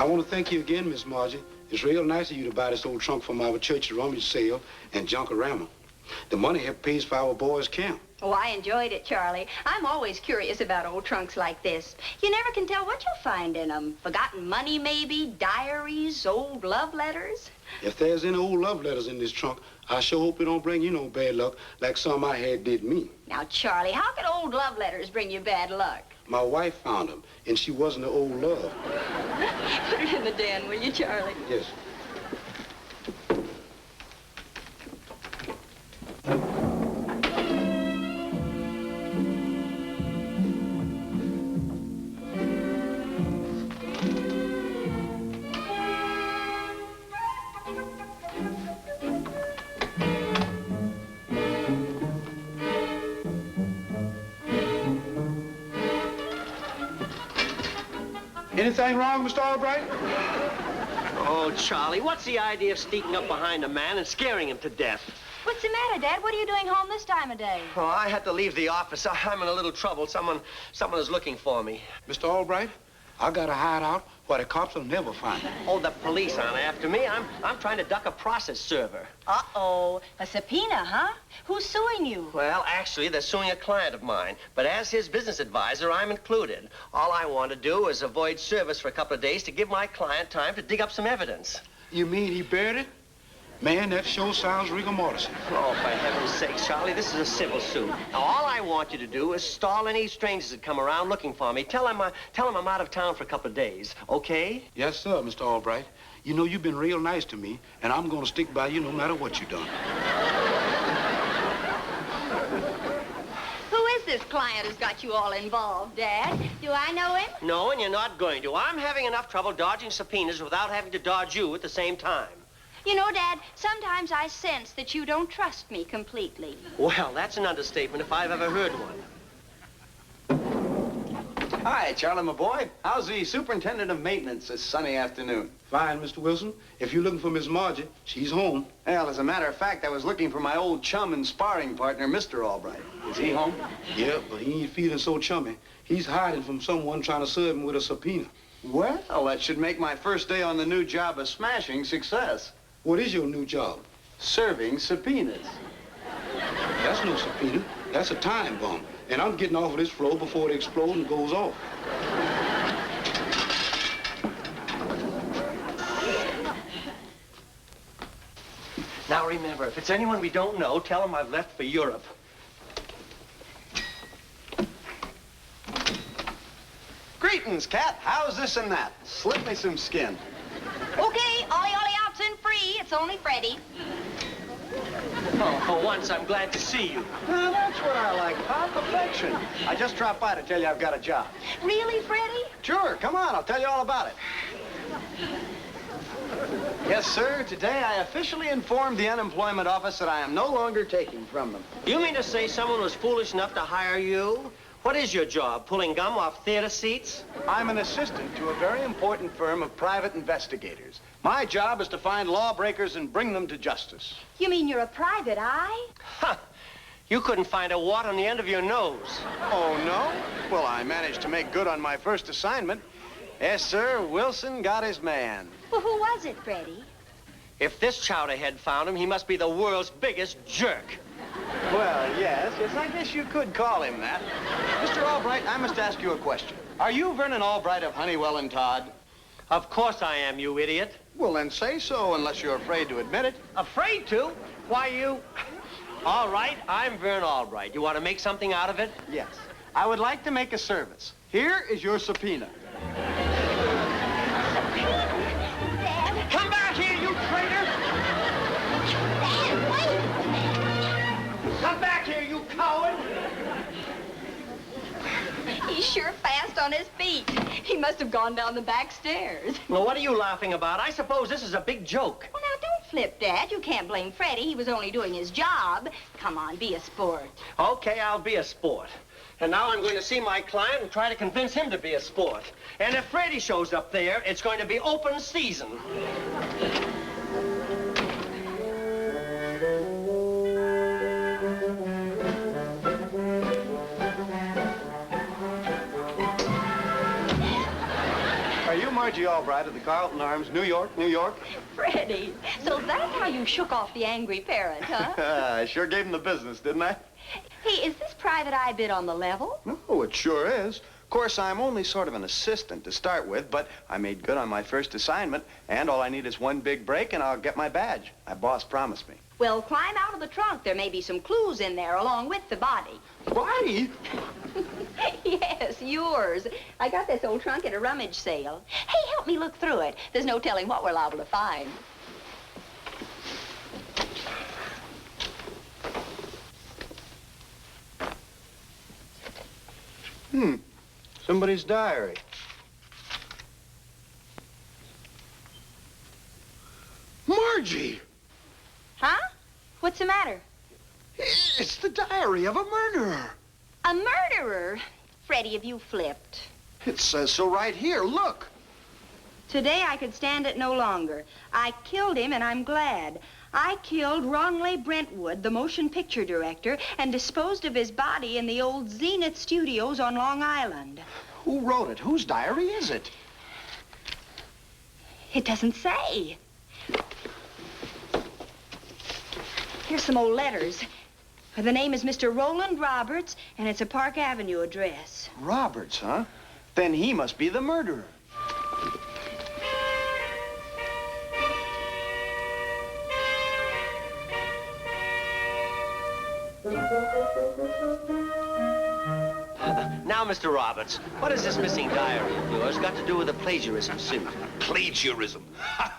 I want to thank you again, Miss Margie. It's real nice of you to buy this old trunk from our church rummage sale and junkorama. The money helped pays for our boys' camp. Oh, I enjoyed it, Charlie. I'm always curious about old trunks like this. You never can tell what you'll find in them. Forgotten money, maybe, diaries, old love letters. If there's any old love letters in this trunk, I sure hope it don't bring you no bad luck like some I had did me. Now, Charlie, how could old love letters bring you bad luck? My wife found them, and she wasn't an old love. Put it in the den, will you, Charlie? Yes. Anything wrong, Mr. Albright? Oh, Charlie, what's the idea of sneaking up behind a man and scaring him to death? What's the matter, Dad? What are you doing home this time of day? Oh, I had to leave the office. I'm in a little trouble. Someone is looking for me. Mr. Albright, I got a hideout where the cops will never find me. Oh, the police aren't after me. I'm trying to duck a process server. Uh-oh. A subpoena, huh? Who's suing you? Well, actually, they're suing a client of mine. But as his business advisor, I'm included. All I want to do is avoid service for a couple of days to give my client time to dig up some evidence. You mean he buried it? Man, that sure sounds rigor mortis. Oh, for heaven's sake, Charlie, this is a civil suit. Now, all I want you to do is stall any strangers that come around looking for me. Tell them I'm out of town for a couple of days, okay? Yes, sir, Mr. Albright. You know, you've been real nice to me, and I'm going to stick by you no matter what you've done. Who is this client who's got you all involved, Dad? Do I know him? No, and you're not going to. I'm having enough trouble dodging subpoenas without having to dodge you at the same time. You know, Dad, sometimes I sense that you don't trust me completely. Well, that's an understatement if I've ever heard one. Hi, Charlie, my boy. How's the superintendent of maintenance this sunny afternoon? Fine, Mr. Wilson. If you're looking for Miss Margie, she's home. Well, as a matter of fact, I was looking for my old chum and sparring partner, Mr. Albright. Is he home? Yeah, but he ain't feeling so chummy. He's hiding from someone trying to serve him with a subpoena. Well, that should make my first day on the new job a smashing success. What is your new job? Serving subpoenas. That's no subpoena. That's a time bomb. And I'm getting off of this floor before it explodes and goes off. Now remember, if it's anyone we don't know, tell them I've left for Europe. Greetings, Cat. How's this and that? Slip me some skin. Okay, ollie out and free. It's only Freddie. Oh, for once, I'm glad to see you. Now, that's what I like, Pop. Affection. I just dropped by to tell you I've got a job. Really, Freddie? Sure, come on. I'll tell you all about it. Yes, sir. Today, I officially informed the unemployment office that I am no longer taking from them. You mean to say someone was foolish enough to hire you? What is your job, pulling gum off theater seats? I'm an assistant to a very important firm of private investigators. My job is to find lawbreakers and bring them to justice. You mean you're a private eye? Huh. You couldn't find a wart on the end of your nose. Oh, no? Well, I managed to make good on my first assignment. Yes, sir, Wilson got his man. Well, who was it, Freddie? If this chowderhead found him, he must be the world's biggest jerk. Well, yes, I guess you could call him that. Mr. Albright, I must ask you a question. Are you Vernon Albright of Honeywell and Todd? Of course I am, you idiot. Well, then say so, unless you're afraid to admit it. Afraid to? Why, you... All right, I'm Vern Albright. You want to make something out of it? Yes. I would like to make a service. Here is your subpoena. Dad. Come back here, you traitor! Dad, wait! Come back here, you coward! He's sure fast on his feet. He must have gone down the back stairs. Well, what are you laughing about? I suppose this is a big joke. Well, now, don't flip, Dad. You can't blame Freddie. He was only doing his job. Come on, be a sport. Okay, I'll be a sport. And now I'm going to see my client and try to convince him to be a sport. And if Freddie shows up there, it's going to be open season. Margie Albright of the Carleton Arms, New York, New York. Freddie, so that's how you shook off the angry parent, huh? I sure gave him the business, didn't I? Hey, is this private eye bit on the level? Oh, it sure is. Of course, I'm only sort of an assistant to start with, but I made good on my first assignment, and all I need is one big break, and I'll get my badge. My boss promised me. Well, climb out of the trunk. There may be some clues in there along with the body. Body? Yes, yours. I got this old trunk at a rummage sale. Hey, help me look through it. There's no telling what we're liable to find. Somebody's diary. Margie! Huh? What's the matter? It's the diary of a murderer. A murderer? Freddie, have you flipped? It says so right here. Look. Today I could stand it no longer. I killed him, and I'm glad. I killed Ronley Brentwood, the motion picture director, and disposed of his body in the old Zenith Studios on Long Island. Who wrote it? Whose diary is it? It doesn't say. Here's some old letters. The name is Mr. Roland Roberts, and it's a Park Avenue address. Roberts, huh? Then he must be the murderer. Now, Mr. Roberts, what has this missing diary of yours got to do with a plagiarism suit? Plagiarism. Ha!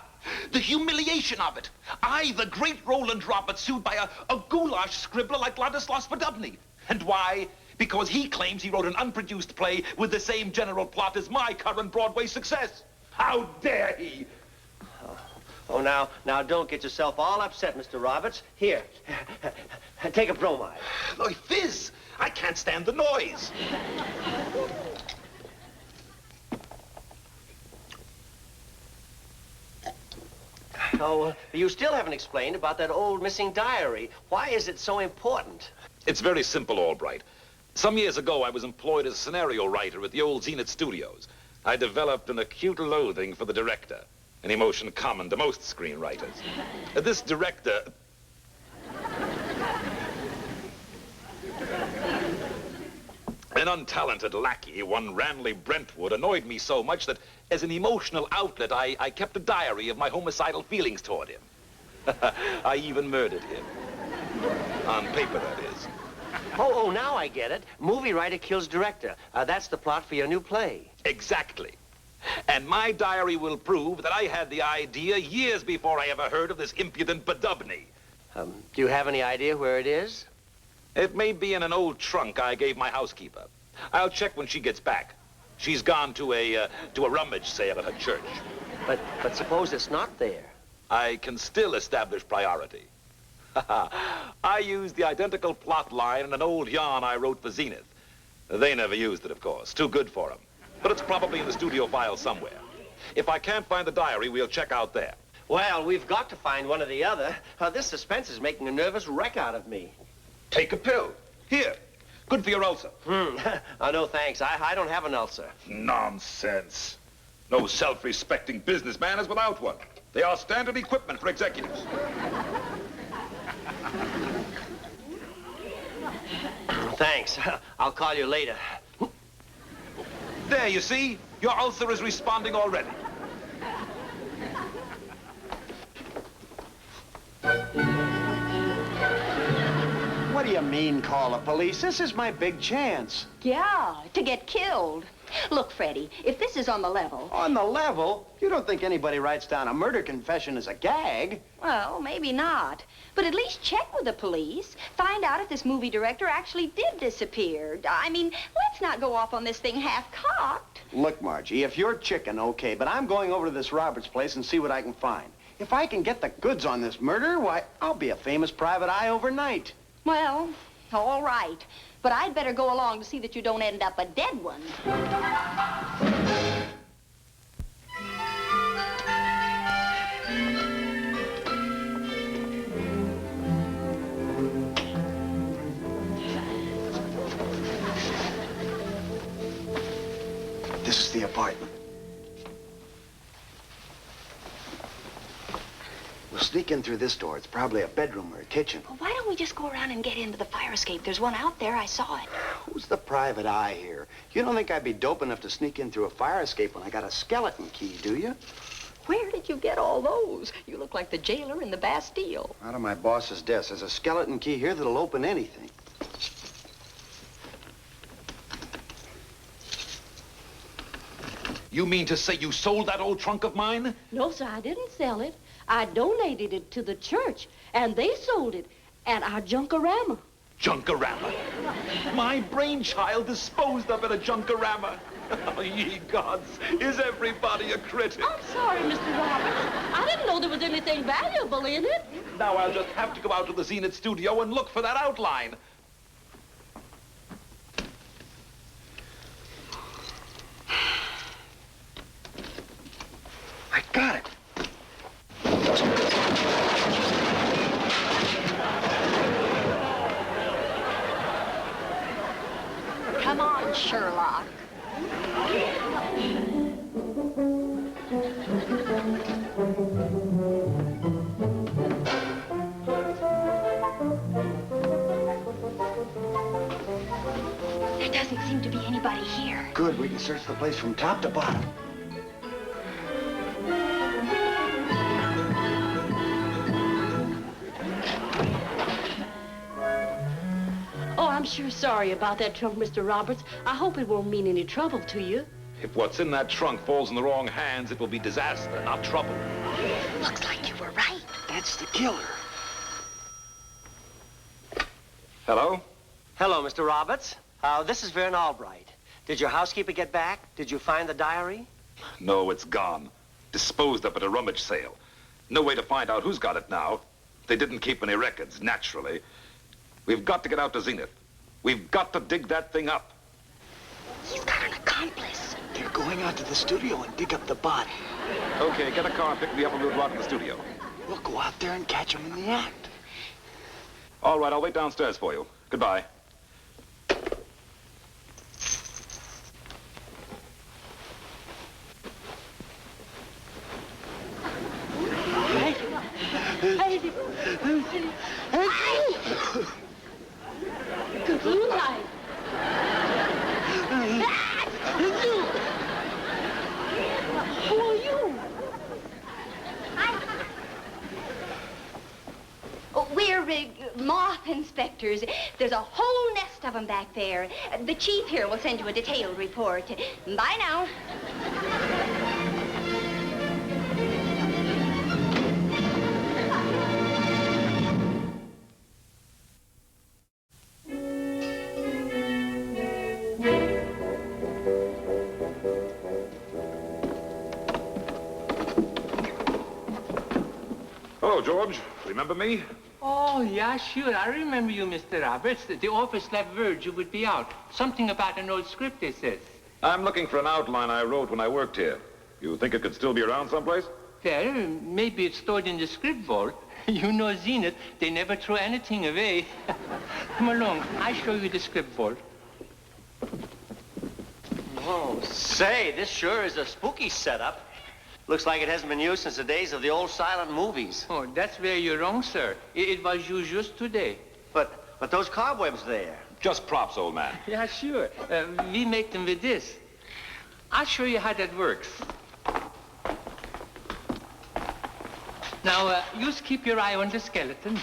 The humiliation of it. I, the great Roland Roberts, sued by a goulash scribbler like Ladislas Podubny. And why? Because he claims he wrote an unproduced play with the same general plot as my current Broadway success. How dare he? Oh, now, don't get yourself all upset, Mr. Roberts. Here, take a bromide. Look, fizz. I can't stand the noise. Oh, you still haven't explained about that old missing diary. Why is it so important? It's very simple, Albright. Some years ago, I was employed as a scenario writer at the old Zenith Studios. I developed an acute loathing for the director, an emotion common to most screenwriters. This director... An untalented lackey, one Ranley Brentwood, annoyed me so much that as an emotional outlet, I kept a diary of my homicidal feelings toward him. I even murdered him. On paper, that is. Oh, now I get it. Movie writer kills director. That's the plot for your new play. Exactly. And my diary will prove that I had the idea years before I ever heard of this impudent Podubny. Do you have any idea where it is? It may be in an old trunk I gave my housekeeper. I'll check when she gets back. She's gone to a rummage sale at her church. But suppose it's not there. I can still establish priority. I used the identical plot line in an old yarn I wrote for Zenith. They never used it, of course. Too good for them. But it's probably in the studio file somewhere. If I can't find the diary, we'll check out there. Well, we've got to find one or the other. This suspense is making a nervous wreck out of me. Take a pill. Here. Good for your ulcer. No, thanks. I don't have an ulcer. Nonsense. No self-respecting businessman is without one. They are standard equipment for executives. Thanks. I'll call you later. There, you see? Your ulcer is responding already. What do you mean, call the police? This is my big chance. Yeah, to get killed. Look, Freddie, if this is on the level... On the level? You don't think anybody writes down a murder confession as a gag? Well, maybe not. But at least check with the police. Find out if this movie director actually did disappear. I mean, let's not go off on this thing half-cocked. Look, Margie, if you're chicken, okay, but I'm going over to this Roberts place and see what I can find. If I can get the goods on this murder, why, I'll be a famous private eye overnight. Well, all right. But I'd better go along to see that you don't end up a dead one. This is the apartment. sneak in through this door. It's probably a bedroom or a kitchen. Well, why don't we just go around and get into the fire escape? There's one out there. I saw it. Who's the private eye here? You don't think I'd be dope enough to sneak in through a fire escape when I got a skeleton key, do you? Where did you get all those? You look like the jailer in the Bastille. Out of my boss's desk. There's a skeleton key here that'll open anything. You mean to say you sold that old trunk of mine? No, sir, I didn't sell it. I donated it to the church, and they sold it at our junkorama. Junkorama. My brainchild disposed of at a junkorama. Oh, ye gods, is everybody a critic? I'm sorry, Mr. Roberts. I didn't know there was anything valuable in it. Now I'll just have to go out to the Zenith studio and look for that outline. I got it. Come on, Sherlock. There doesn't seem to be anybody here. Good, we can search the place from top to bottom. Oh, I'm sure sorry about that trunk, Mr. Roberts. I hope it won't mean any trouble to you. If what's in that trunk falls in the wrong hands, it will be disaster, not trouble. Looks like you were right. That's the killer. Hello? Hello, Mr. Roberts. This is Vern Albright. Did your housekeeper get back? Did you find the diary? No, it's gone. Disposed of at a rummage sale. No way to find out who's got it now. They didn't keep any records, naturally. We've got to get out to Zenith. We've got to dig that thing up. He's got an accomplice. They're going out to the studio and dig up the body. Okay, get a car and pick me up and we'll go out to the studio. We'll go out there and catch them in the act. All right, I'll wait downstairs for you. Goodbye. Hayden! Good moonlight. Who are you? We're moth inspectors. There's a whole nest of them back there. The chief here will send you a detailed report. Bye now. Hello, George. Remember me? Oh, yeah, sure. I remember you, Mr. Roberts. The office left word you would be out. Something about an old script, they said. I'm looking for an outline I wrote when I worked here. You think it could still be around someplace? Well, maybe it's stored in the script vault. You know Zenith, they never throw anything away. Come along, I'll show you the script vault. Oh, say, this sure is a spooky setup. Looks like it hasn't been used since the days of the old silent movies. Oh, that's where you're wrong, sir. It was used just today. But those cobwebs there. Just props, old man. Yeah, sure. We make them with this. I'll show you how that works. Now, you just keep your eye on the skeleton.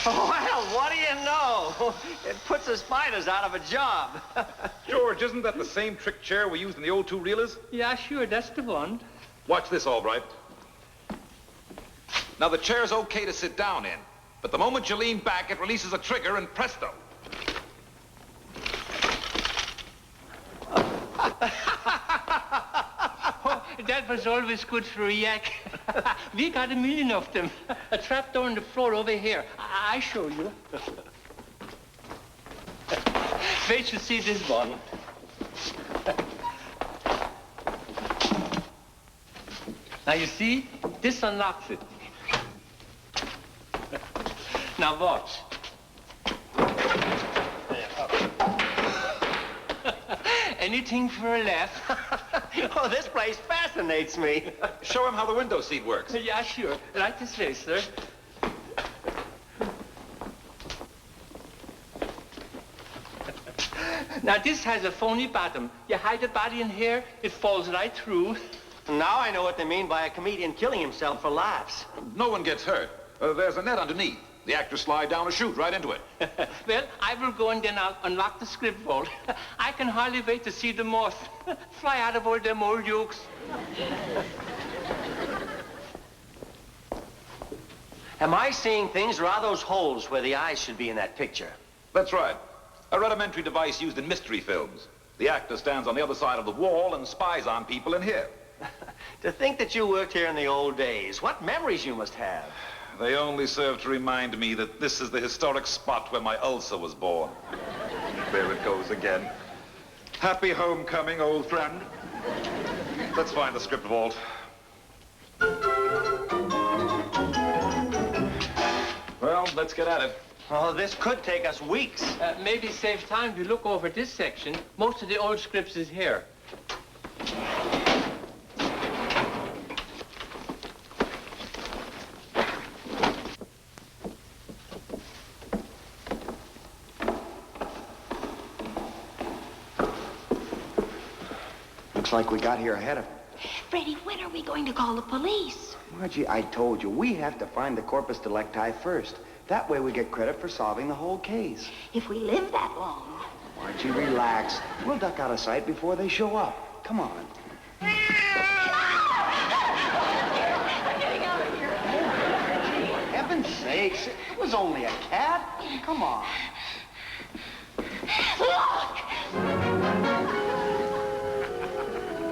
Well, what do you know? It puts the spiders out of a job. George, isn't that the same trick chair we used in the old two-reelers? Yeah, sure, that's the one. Watch this, Albright. Now, the chair's okay to sit down in, but the moment you lean back, it releases a trigger, and presto. Oh, that was always good for a yak. We got 1 million of them. A trapdoor on the floor over here. I show you. Wait to see this one. Now you see, this unlocks it. Now watch. anything for a laugh. Oh, this place fascinates me. Show him how the window seat works. Yeah, sure. Right this way, sir. Now, this has a phony bottom. You hide the body in here, it falls right through. Now I know what they mean by a comedian killing himself for laughs. No one gets hurt. There's a net underneath. The actors slide down a chute right into it. Well, I will go and then I'll unlock the script vault. I can hardly wait to see the moth fly out of all them old yolks. Am I seeing things, or are those holes where the eyes should be in that picture? That's right. A rudimentary device used in mystery films. The actor stands on the other side of the wall and spies on people in here. To think that you worked here in the old days. What memories you must have. They only serve to remind me that this is the historic spot where my ulcer was born. There it goes again. Happy homecoming, old friend. Let's find the script vault. Well, let's get at it. Oh, this could take us weeks. Maybe save time to look over this section. Most of the old scripts is here. Looks like we got here ahead of him. Freddie, when are we going to call the police? Margie, I told you, we have to find the Corpus Delicti first. That way we get credit for solving the whole case. If we live that long. Margie, relax. We'll duck out of sight before they show up. Come on. I'm getting out of here. For heaven's sakes, it was only a cat. Come on. Look!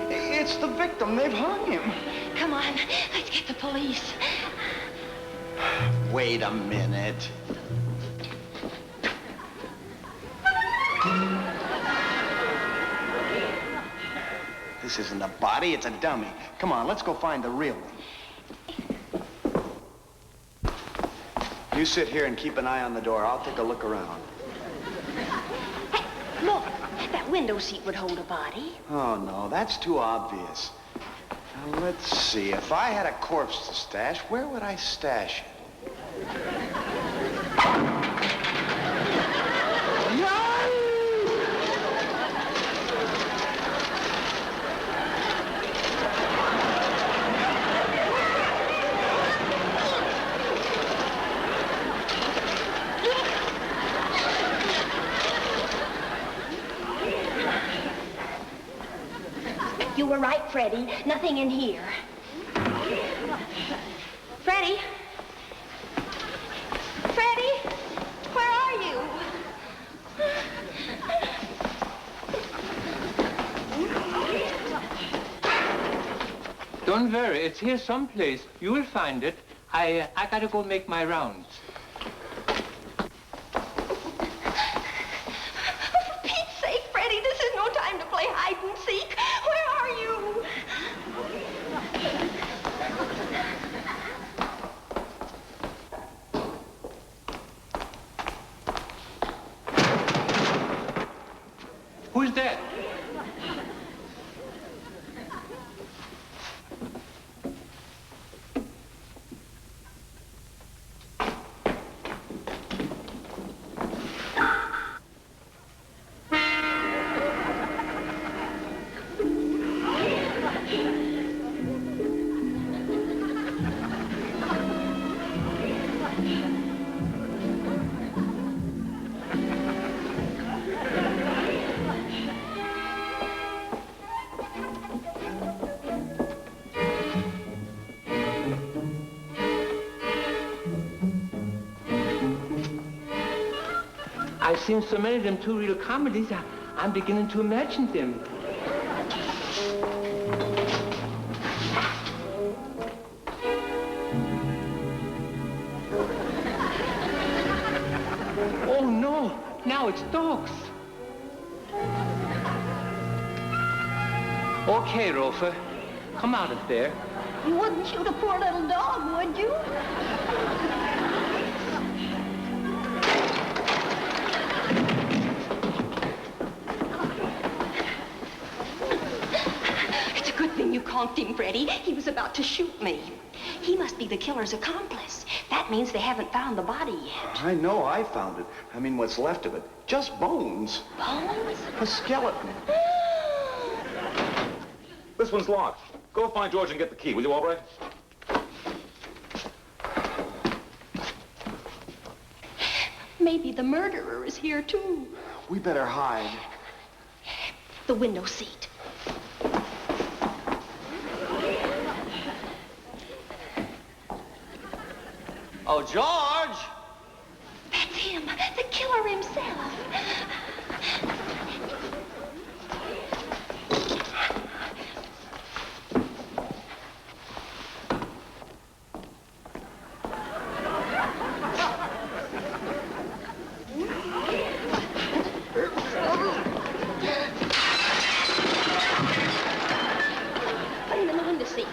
It's the victim. They've hung him. Come on, let's get the police. Wait a minute. This isn't a body, it's a dummy. Come on, let's go find the real one. You sit here and keep an eye on the door. I'll take a look around. Hey, look, that window seat would hold a body. Oh, no, that's too obvious. Now, let's see. If I had a corpse to stash, where would I stash it? You were right, Freddie. Nothing in here. Freddie? Freddie? Where are you? Don't worry, it's here someplace. You will find it. I gotta go make my rounds. For Pete's sake, Freddie, this is no time to play hide and seek. Where are you? Who's that? I've seen so many of them two real comedies, I'm beginning to imagine them. Oh, no. Now it's dogs. Okay, Rofer. Come out of there. You wouldn't shoot a poor little dog, would you? honked him, Freddie. He was about to shoot me. He must be the killer's accomplice. That means they haven't found the body yet. I know I found it. I mean, what's left of it. Just bones. Bones? A skeleton. This one's locked. Go find George and get the key, will you, Albright? Maybe the murderer is here, too. We better hide. The window seat. Oh, George! That's him, the killer himself. Put him in the window seat.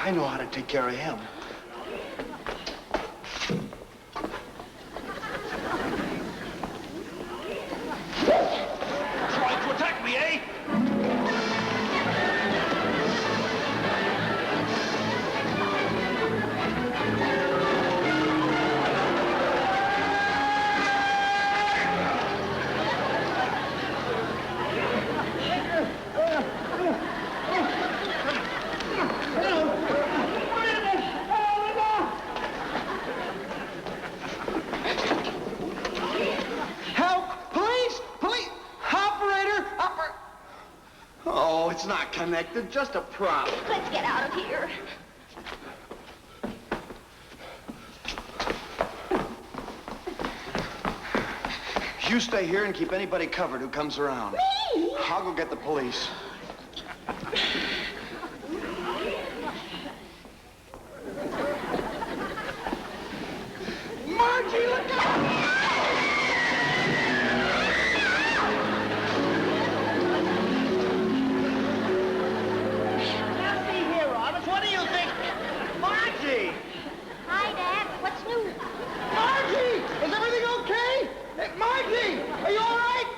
I know how to take care of him. Trying to attack me, eh? Oh, it's not connected, just a prop. Let's get out of here. You stay here and keep anybody covered who comes around. Me? I'll go get the police. Margie, look out! What do you think? Margie! Hi, Dad. What's new? Margie! Is everything okay? Hey, Margie! Are you all right?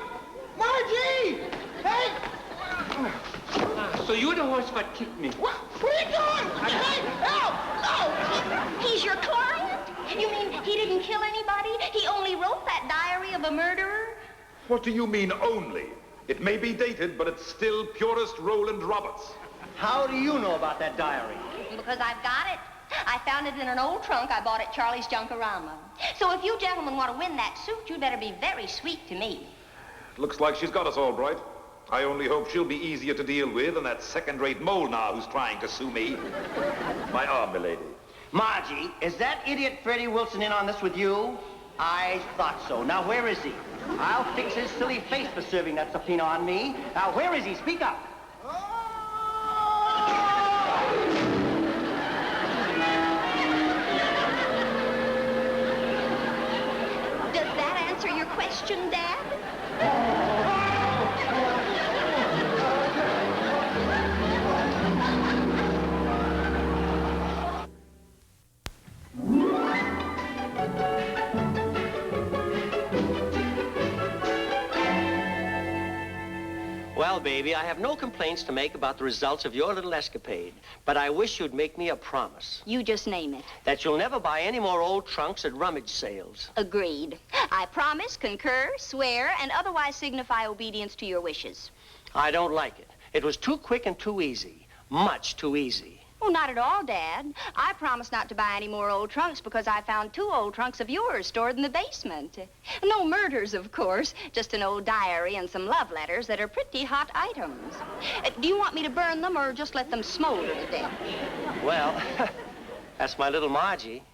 Margie! Hey! So you're the horse what kicked me? What are you doing? Hey, help! No! He's your client? You mean he didn't kill anybody? He only wrote that diary of a murderer? What do you mean, only? It may be dated, but it's still purest Roland Roberts. How do you know about that diary? Because I've got it. I found it in an old trunk I bought at Charlie's Junkorama. So if you gentlemen want to win that suit, you'd better be very sweet to me. Looks like she's got us all right. I only hope she'll be easier to deal with than that second-rate mole now who's trying to sue me. My arm, milady. Margie, is that idiot Freddie Wilson in on this with you? I thought so. Now, where is he? I'll fix his silly face for serving that subpoena on me. Now, where is he? Speak up. Does that answer your question, Dad? Well, baby, I have no complaints to make about the results of your little escapade, but I wish you'd make me a promise. You just name it. That you'll never buy any more old trunks at rummage sales. Agreed. I promise, concur, swear, and otherwise signify obedience to your wishes. I don't like it. It was too quick and too easy. Much too easy. Well, not at all, Dad. I promised not to buy any more old trunks because I found 2 old trunks of yours stored in the basement. No murders, of course. Just an old diary and some love letters that are pretty hot items. Do you want me to burn them or just let them smolder to death? Well, that's my little Margie.